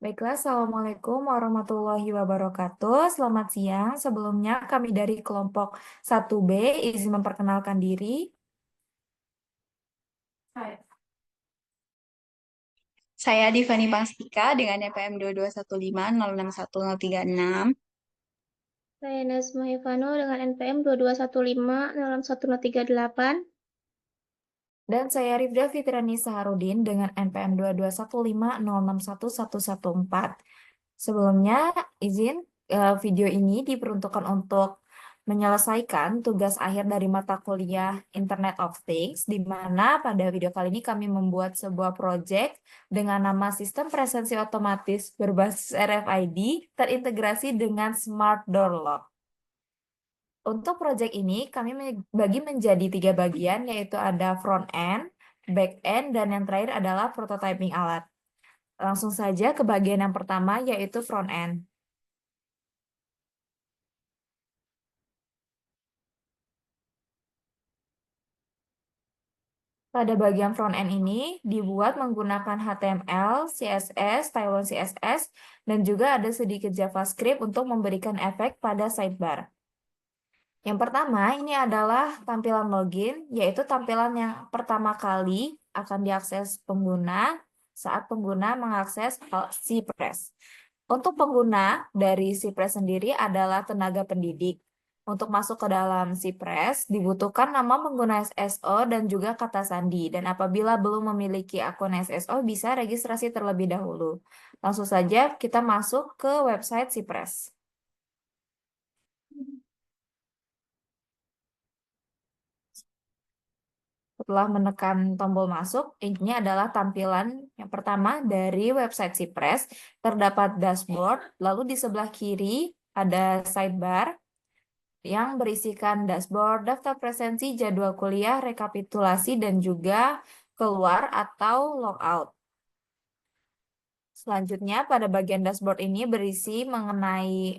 Baiklah, Assalamualaikum warahmatullahi wabarakatuh. Selamat siang. Sebelumnya kami dari kelompok 1B izin memperkenalkan diri. Saya Divani Pangstika dengan NPM 2215061036. Saya Nazma Ivano dengan NPM 2215 Dan saya Rifda Fitriani Saharudin dengan NPM 2215061114. Sebelumnya, izin video ini diperuntukkan untuk menyelesaikan tugas akhir dari mata kuliah Internet of Things, di mana pada video kali ini kami membuat sebuah proyek dengan nama Sistem Presensi Otomatis berbasis RFID terintegrasi dengan Smart Door Lock. Untuk proyek ini, kami bagi menjadi 3 bagian, yaitu ada front end, back end, dan yang terakhir adalah prototyping alat. Langsung saja ke bagian yang pertama, yaitu front end. Pada bagian front end ini dibuat menggunakan HTML, CSS, Tailwind CSS, dan juga ada sedikit JavaScript untuk memberikan efek pada sidebar. Yang pertama, ini adalah tampilan login, yaitu tampilan yang pertama kali akan diakses pengguna saat pengguna mengakses Cypress. Untuk pengguna dari Cypress sendiri adalah tenaga pendidik. Untuk masuk ke dalam Cypress, dibutuhkan nama pengguna SSO dan juga kata sandi. Dan apabila belum memiliki akun SSO, bisa registrasi terlebih dahulu. Langsung saja kita masuk ke website Cypress. Setelah menekan tombol masuk, ini adalah tampilan yang pertama dari website Cypress. Terdapat dashboard, lalu di sebelah kiri ada sidebar yang berisikan dashboard, daftar presensi, jadwal kuliah, rekapitulasi, dan juga keluar atau logout. Selanjutnya, pada bagian dashboard ini berisi mengenai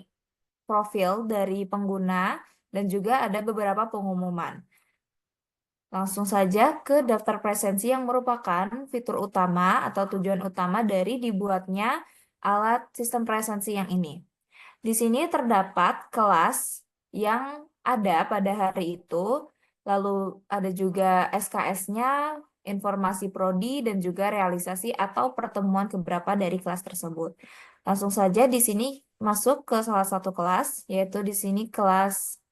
profil dari pengguna dan juga ada beberapa pengumuman. Langsung saja ke daftar presensi yang merupakan fitur utama atau tujuan utama dari dibuatnya alat sistem presensi yang ini. Di sini terdapat kelas yang ada pada hari itu, lalu ada juga SKS-nya, informasi prodi, dan juga realisasi atau pertemuan keberapa dari kelas tersebut. Langsung saja di sini masuk ke salah satu kelas, yaitu di sini kelas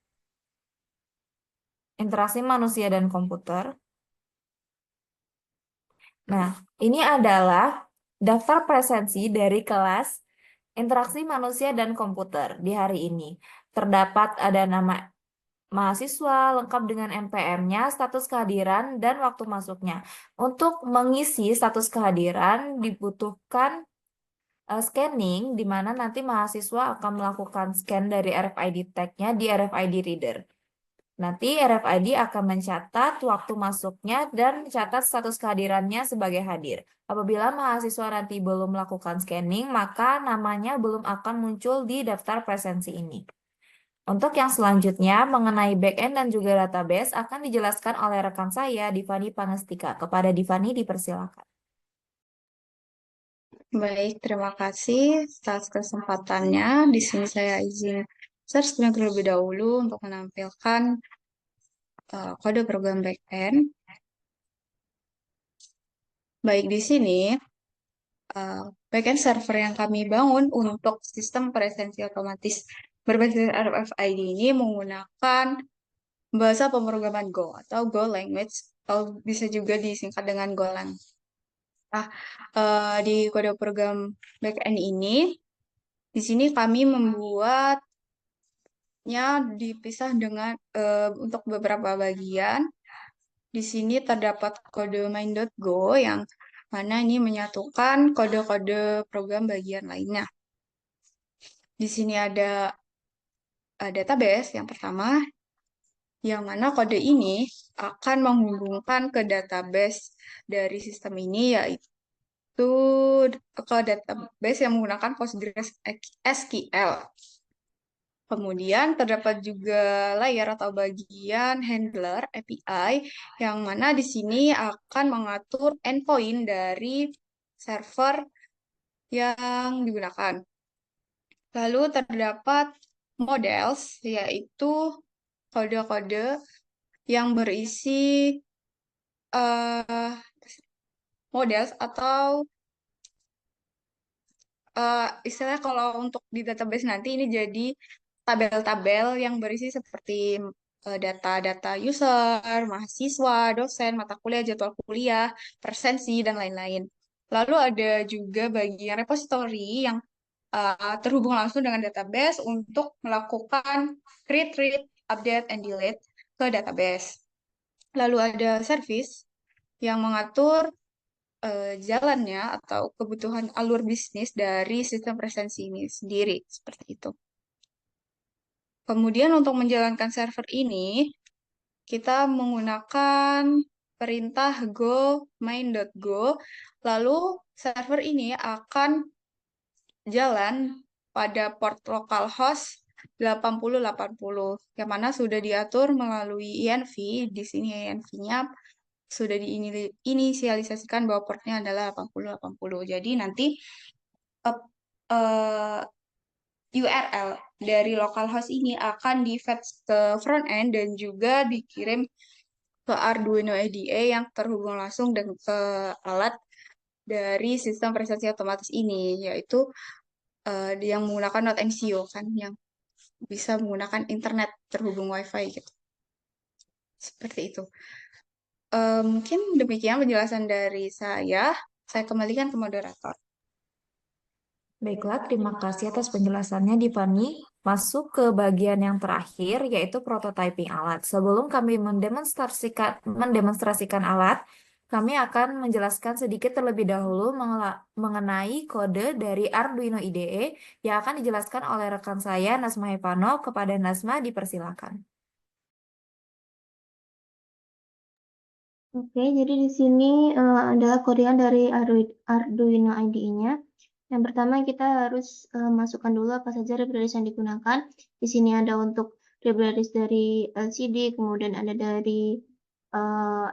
interaksi manusia dan komputer. Nah, ini adalah daftar presensi dari kelas interaksi manusia dan komputer di hari ini. Terdapat ada nama mahasiswa lengkap dengan NPM-nya, status kehadiran, dan waktu masuknya. Untuk mengisi status kehadiran dibutuhkan scanning, di mana nanti mahasiswa akan melakukan scan dari RFID tag-nya di RFID reader. Nanti RFID akan mencatat waktu masuknya dan mencatat status kehadirannya sebagai hadir. Apabila mahasiswa nanti belum melakukan scanning, maka namanya belum akan muncul di daftar presensi ini. Untuk yang selanjutnya, mengenai backend dan juga database akan dijelaskan oleh rekan saya, Divani Pangestika. Kepada Divani dipersilakan. Baik, terima kasih atas kesempatannya. Di sini saya izin share screen terlebih dahulu untuk menampilkan kode program backend. Baik, di sini uh, backend server yang kami bangun untuk sistem presensi otomatis berbasis RFID ini menggunakan bahasa pemrograman Go atau Go language atau bisa juga disingkat dengan Golang. Nah, di kode program backend ini, di sini kami membuatnya dipisah dengan untuk beberapa bagian. Di sini terdapat kode main.go yang mana ini menyatukan kode-kode program bagian lainnya. Di sini ada database yang pertama, yang mana kode ini akan menghubungkan ke database dari sistem ini, yaitu ke database yang menggunakan PostgreSQL. Kemudian terdapat juga layer atau bagian handler API yang mana di sini akan mengatur endpoint dari server yang digunakan. Lalu terdapat models, yaitu kode-kode yang berisi eh models atau istilahnya kalau untuk di database nanti ini jadi tabel-tabel yang berisi seperti data-data user, mahasiswa, dosen, mata kuliah, jadwal kuliah, presensi, dan lain-lain. Lalu ada juga bagian repository yang terhubung langsung dengan database untuk melakukan create, read, update, and delete ke database. Lalu ada service yang mengatur jalannya atau kebutuhan alur bisnis dari sistem presensi ini sendiri, seperti itu. Kemudian untuk menjalankan server ini, kita menggunakan perintah go main.go, lalu server ini akan jalan pada port localhost 8080, yang mana sudah diatur melalui INV. Di sini INV-nya sudah diinisialisasikan bahwa portnya adalah 8080. Jadi nanti eh, eh, URL dari localhost ini akan di-fetch ke front end dan juga dikirim ke Arduino IDE yang terhubung langsung dengan ke alat dari sistem presensi otomatis ini, yaitu yang menggunakan Node MCU kan, yang bisa menggunakan internet terhubung WiFi gitu. Seperti itu. Mungkin demikian penjelasan dari saya. Saya kembalikan ke moderator. Baiklah, terima kasih atas penjelasannya, Divani. Masuk ke bagian yang terakhir, yaitu prototyping alat. Sebelum kami mendemonstrasikan alat, kami akan menjelaskan sedikit terlebih dahulu mengenai kode dari Arduino IDE yang akan dijelaskan oleh rekan saya, Nasma Hepano. Kepada Nasma, dipersilakan. Oke, jadi di sini adalah kodean dari Arduino IDE-nya. Yang pertama kita harus masukkan dulu apa saja libraries yang digunakan. Di sini ada untuk libraries dari LCD, kemudian ada dari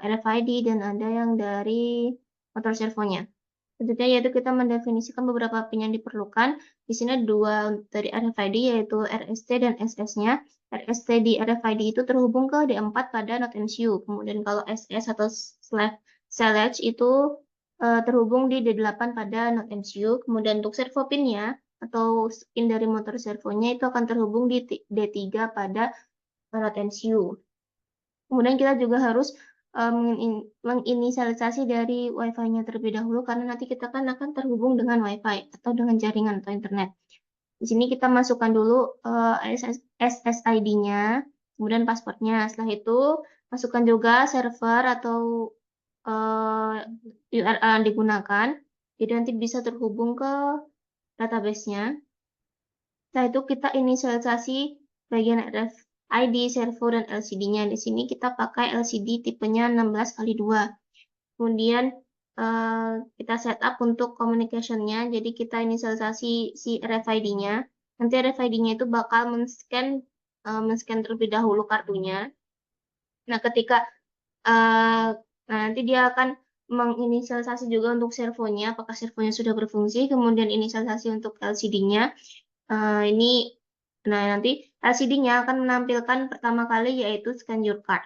RFID, dan ada yang dari motor servonya. Selanjutnya yaitu kita mendefinisikan beberapa pin yang diperlukan. Di sini dua dari RFID, yaitu RST dan SS-nya. RST di RFID itu terhubung ke D4 pada Node MCU. Kemudian kalau SS atau // itu terhubung di D8 pada Node MCU. Kemudian untuk servo pinnya atau pin dari motor servonya itu akan terhubung di D3 pada Node MCU. Kemudian kita juga harus menginisialisasi dari Wi-Fi-nya terlebih dahulu karena nanti kita kan akan terhubung dengan Wi-Fi atau dengan jaringan atau internet. Di sini kita masukkan dulu SSID-nya, kemudian password-nya. Setelah itu masukkan juga server atau URL yang digunakan. Jadi nanti bisa terhubung ke database-nya. Setelah itu kita inisialisasi bagian RFID, servo, dan LCD-nya. Di sini kita pakai LCD tipenya 16x2. Kemudian kita setup untuk communication-nya. Jadi kita inisialisasi si RFID-nya. Nanti RFID-nya itu bakal men-scan terlebih dahulu kartunya. Nah, ketika nanti dia akan menginisialisasi juga untuk servonya, apakah servonya sudah berfungsi, kemudian inisialisasi untuk LCD-nya. Ini, nah nanti LCD-nya akan menampilkan pertama kali yaitu scan your card.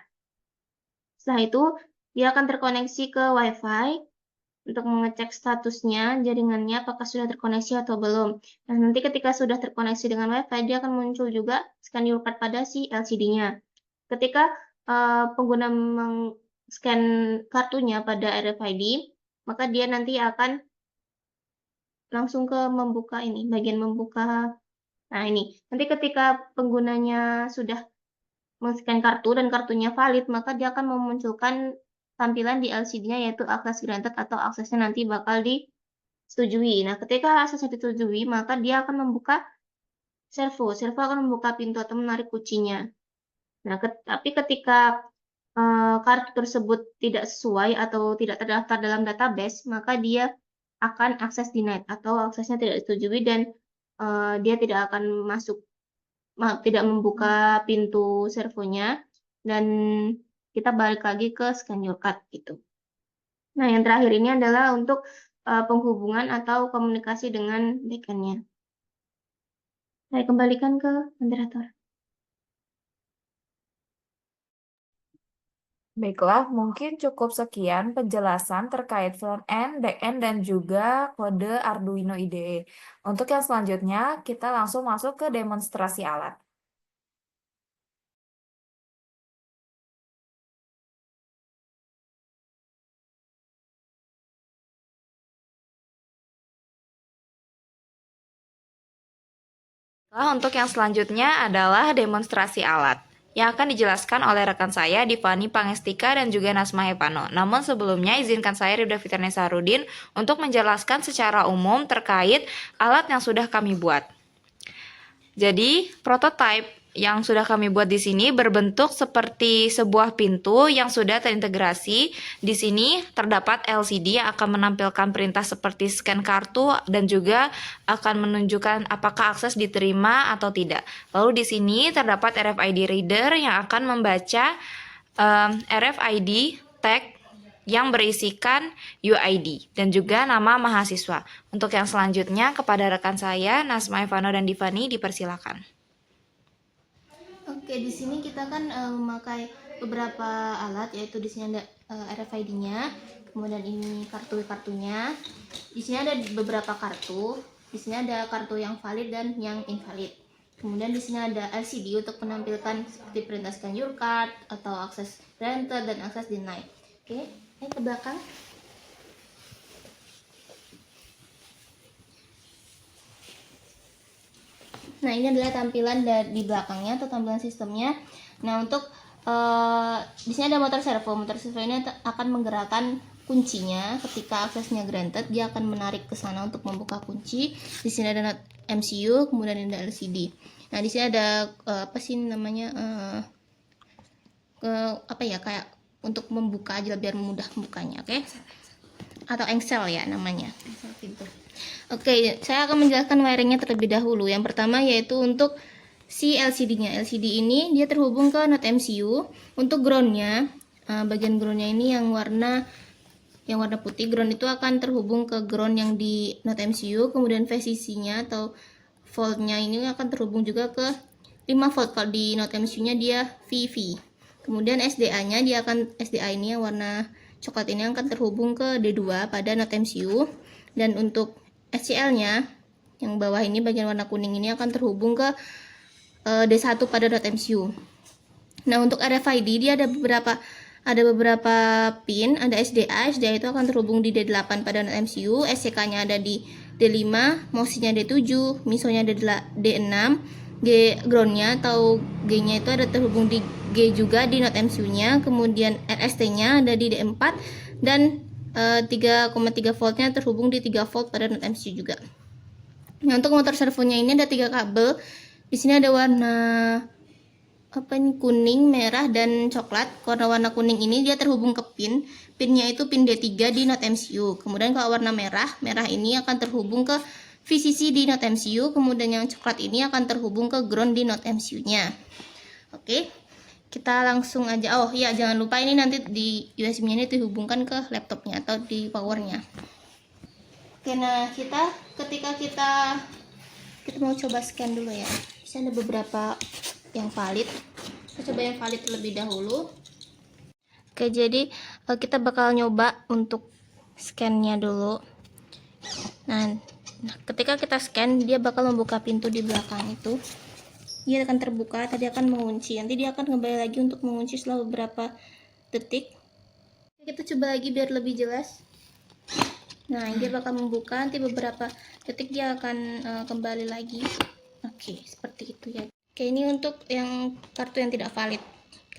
Setelah itu, dia akan terkoneksi ke Wi-Fi untuk mengecek statusnya, jaringannya, apakah sudah terkoneksi atau belum. Nah, nanti ketika sudah terkoneksi dengan Wi-Fi, dia akan muncul juga scan your card pada si LCD-nya. Ketika pengguna scan kartunya pada RFID, maka dia nanti akan langsung ke membuka ini, bagian membuka. Nah, ini. Nanti ketika penggunanya sudah men-scan kartu dan kartunya valid, maka dia akan memunculkan tampilan di LCD-nya yaitu access granted atau aksesnya nanti bakal disetujui. Nah, ketika aksesnya disetujui, maka dia akan membuka servo. Servo akan membuka pintu atau menarik kuncinya. Nah, tapi ketika kartu tersebut tidak sesuai atau tidak terdaftar dalam database, maka dia akan akses denied atau aksesnya tidak disetujui dan dia tidak akan tidak membuka pintu servonya dan kita balik lagi ke scan your card gitu. Nah, yang terakhir ini adalah untuk penghubungan atau komunikasi dengan backend-nya. Saya kembalikan ke moderator. Baiklah, mungkin cukup sekian penjelasan terkait front-end, back-end, dan juga kode Arduino IDE. Untuk yang selanjutnya, kita langsung masuk ke demonstrasi alat. Untuk yang selanjutnya adalah demonstrasi alat yang akan dijelaskan oleh rekan saya Divani Pangestika dan juga Nasma Hepano. Namun sebelumnya izinkan saya Ribda Fitriani Saharudin untuk menjelaskan secara umum terkait alat yang sudah kami buat. Jadi, prototipe yang sudah kami buat di sini berbentuk seperti sebuah pintu yang sudah terintegrasi. Di sini terdapat LCD yang akan menampilkan perintah seperti scan kartu dan juga akan menunjukkan apakah akses diterima atau tidak. Lalu di sini terdapat RFID reader yang akan membaca RFID tag yang berisikan UID dan juga nama mahasiswa. Untuk yang selanjutnya kepada rekan saya Nasma Evano dan Divani dipersilakan. Oke, di sini kita kan memakai beberapa alat, yaitu di sini ada RFID-nya, kemudian ini kartunya. Di sini ada beberapa kartu. Di sini ada kartu yang valid dan yang invalid. Kemudian di sini ada LCD untuk menampilkan seperti perintah scan your card atau akses granted dan akses denied. Oke, ini ke belakang. Nah, ini adalah tampilan di belakangnya atau tampilan sistemnya. Nah, untuk di sini ada motor servo. Motor servo ini akan menggerakkan kuncinya ketika aksesnya granted, dia akan menarik ke sana untuk membuka kunci. Di sini ada MCU, kemudian ada LCD. Nah, di sini ada apa sih namanya kayak untuk membuka aja biar mudah membukanya, oke? Atau engsel ya namanya, engsel pintu. Oke, saya akan menjelaskan wiringnya terlebih dahulu. Yang pertama yaitu untuk si LCD-nya. LCD ini dia terhubung ke Node MCU. Untuk groundnya, bagian groundnya ini yang warna putih. Ground itu akan terhubung ke ground yang di Node MCU. Kemudian VCC-nya atau voltnya ini akan terhubung juga ke 5 volt. Kalau di Node MCU-nya dia VV. Kemudian SDA-nya SDA ini yang warna coklat ini akan terhubung ke D2 pada Node MCU. Dan untuk SCL-nya yang bawah ini bagian warna kuning ini akan terhubung ke D1 pada Node MCU. Nah, untuk RFID dia ada beberapa pin, ada SDA itu akan terhubung di D8 pada Node MCU, SCK-nya ada di D5, MOSI-nya D7, MISO-nya D6, G ground-nya atau G-nya itu ada terhubung di G juga di Node MCU-nya, kemudian RST-nya ada di D4 dan 3,3 voltnya terhubung di 3 volt pada Node MCU juga. Nah, untuk motor servonya ini ada 3 kabel. Di sini ada warna kuning, merah, dan coklat. Warna kuning ini dia terhubung ke pin. Pinnya itu pin D3 di Node MCU. Kemudian kalau warna merah ini akan terhubung ke VCC di Node MCU. Kemudian yang coklat ini akan terhubung ke ground di Node MCU-nya. Oke. Kita langsung aja. Oh iya, jangan lupa ini nanti di USB-nya ini dihubungkan ke laptopnya atau di powernya. Oke, nah ketika kita mau coba scan dulu ya. Di sini ada beberapa yang valid. Kita coba yang valid terlebih dahulu. Oke, jadi kita bakal nyoba untuk scan-nya dulu. Nah, ketika kita scan, dia bakal membuka pintu di belakang itu. Dia akan terbuka, tadi akan mengunci. Nanti dia akan kembali lagi untuk mengunci setelah beberapa detik. Kita coba lagi biar lebih jelas. Nah, dia bakal membuka, nanti beberapa detik dia akan kembali lagi. Oke, seperti itu ya. Oke, ini untuk yang kartu yang tidak valid.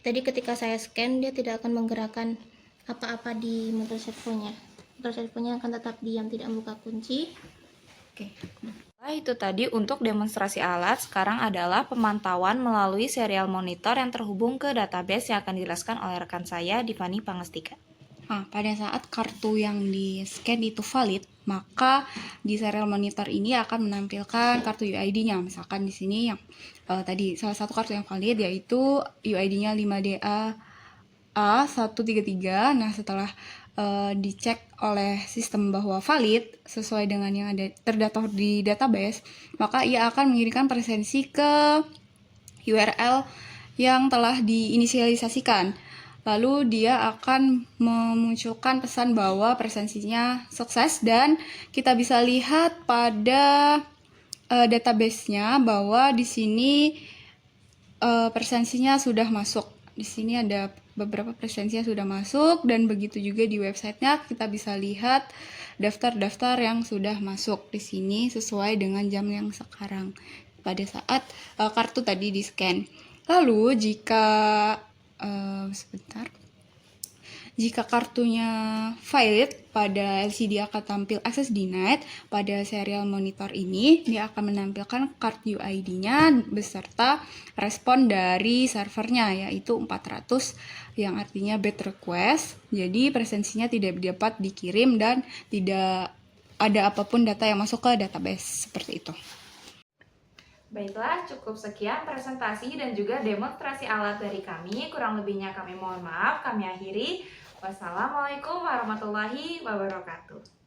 Tadi ketika saya scan, dia tidak akan menggerakkan apa-apa di motor servonya. Motor servonya akan tetap diam, tidak membuka kunci. Oke. Itu tadi untuk demonstrasi alat. Sekarang adalah pemantauan melalui serial monitor yang terhubung ke database yang akan dijelaskan oleh rekan saya Divani Pangestika. Nah, pada saat kartu yang di-scan itu valid, maka di serial monitor ini akan menampilkan kartu UID-nya. Misalkan di sini yang tadi salah satu kartu yang valid yaitu UID-nya 5DA A133. Nah, setelah dicek oleh sistem bahwa valid sesuai dengan yang ada terdaftar di database, maka ia akan mengirimkan presensi ke URL yang telah diinisialisasikan. Lalu dia akan memunculkan pesan bahwa presensinya sukses dan kita bisa lihat pada database-nya bahwa di sini presensinya sudah masuk. Di sini ada beberapa presensinya sudah masuk dan begitu juga di websitenya kita bisa lihat daftar-daftar yang sudah masuk di sini sesuai dengan jam yang sekarang pada saat kartu tadi di-scan. Lalu jika kartunya valid, pada LCD akan tampil access denied. Pada serial monitor ini, dia akan menampilkan kartu UID-nya beserta respon dari servernya, yaitu 400, yang artinya bad request. Jadi presensinya tidak dapat dikirim dan tidak ada apapun data yang masuk ke database, seperti itu. Baiklah, cukup sekian presentasi dan juga demonstrasi alat dari kami. Kurang lebihnya kami mohon maaf, kami akhiri. Wassalamualaikum warahmatullahi wabarakatuh.